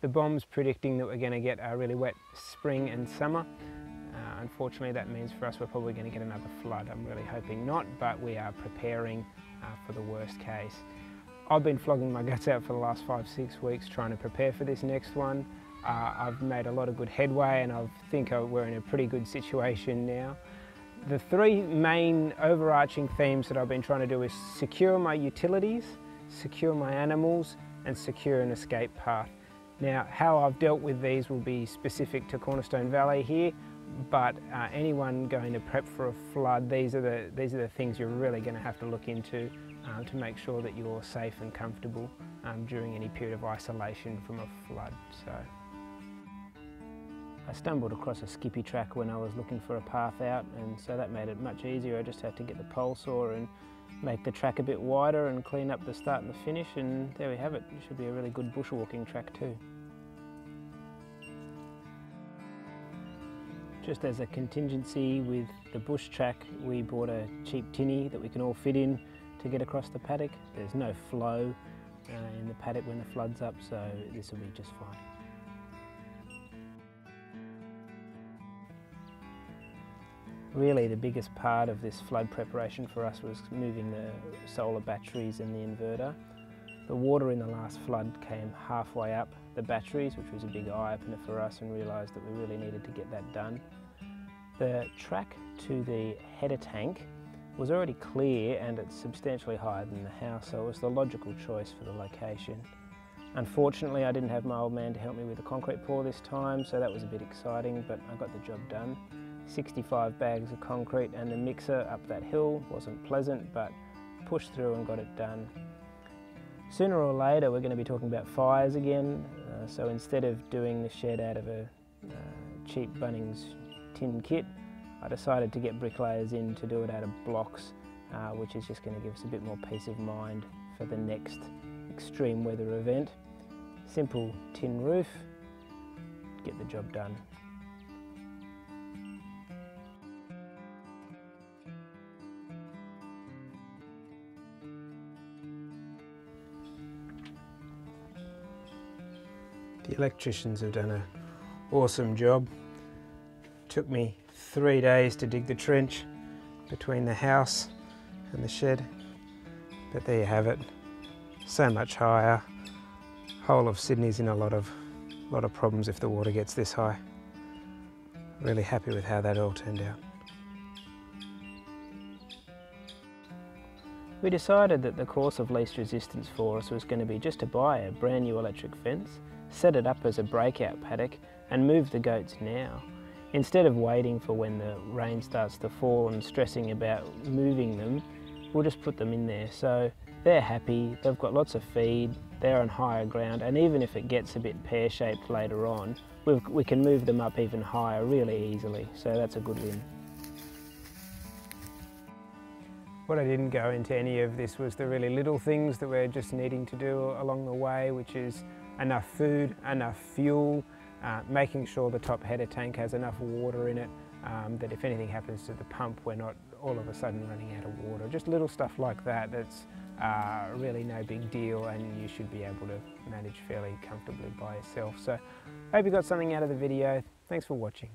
The bomb's predicting that we're going to get a really wet spring and summer. Unfortunately, that means for us we're probably going to get another flood. I'm really hoping not, but we are preparing for the worst case. I've been flogging my guts out for the last 5-6 weeks trying to prepare for this next one. I've made a lot of good headway, and I think we're in a pretty good situation now. The three main overarching themes that I've been trying to do is secure my utilities, secure my animals, and secure an escape path. Now, how I've dealt with these will be specific to Cornerstone Valley here, but anyone going to prep for a flood, these are the things you're really going to have to look into to make sure that you're safe and comfortable during any period of isolation from a flood. So, I stumbled across a Skippy Track when I was looking for a path out, and so that made it much easier. I just had to get the pole saw and make the track a bit wider and clean up the start and the finish, and there we have it. It should be a really good bushwalking track too. Just as a contingency with the bush track, we bought a cheap Tinny that we can all fit in to get across the paddock. There's no flow in the paddock when the flood's up, so this will be just fine. Really, the biggest part of this flood preparation for us was moving the solar batteries and the inverter. The water in the last flood came halfway up the batteries, which was a big eye-opener for us, and realised that we really needed to get that done. The track to the header tank was already clear, and it's substantially higher than the house, so it was the logical choice for the location. Unfortunately, I didn't have my old man to help me with the concrete pour this time, so that was a bit exciting, but I got the job done. 65 bags of concrete and the mixer up that hill wasn't pleasant, but pushed through and got it done. Sooner or later we're going to be talking about fires again, so instead of doing the shed out of a cheap Bunnings tin kit, I decided to get bricklayers in to do it out of blocks, which is just going to give us a bit more peace of mind for the next extreme weather event. Simple tin roof, get the job done. The electricians have done an awesome job. Took me 3 days to dig the trench between the house and the shed, but there you have it. So much higher. Whole of Sydney's in a lot of problems if the water gets this high. Really happy with how that all turned out. We decided that the course of least resistance for us was going to be just to buy a brand new electric fence, set it up as a breakout paddock, and move the goats now. Instead of waiting for when the rain starts to fall and stressing about moving them, we'll just put them in there. So they're happy, they've got lots of feed, they're on higher ground, and even if it gets a bit pear-shaped later on, we can move them up even higher really easily, so that's a good win. What I didn't go into any of this was the really little things that we're just needing to do along the way, which is enough food, enough fuel, making sure the top header tank has enough water in it, that if anything happens to the pump we're not all of a sudden running out of water. Just little stuff like that that's really no big deal, and you should be able to manage fairly comfortably by yourself. So I hope you got something out of the video. Thanks for watching.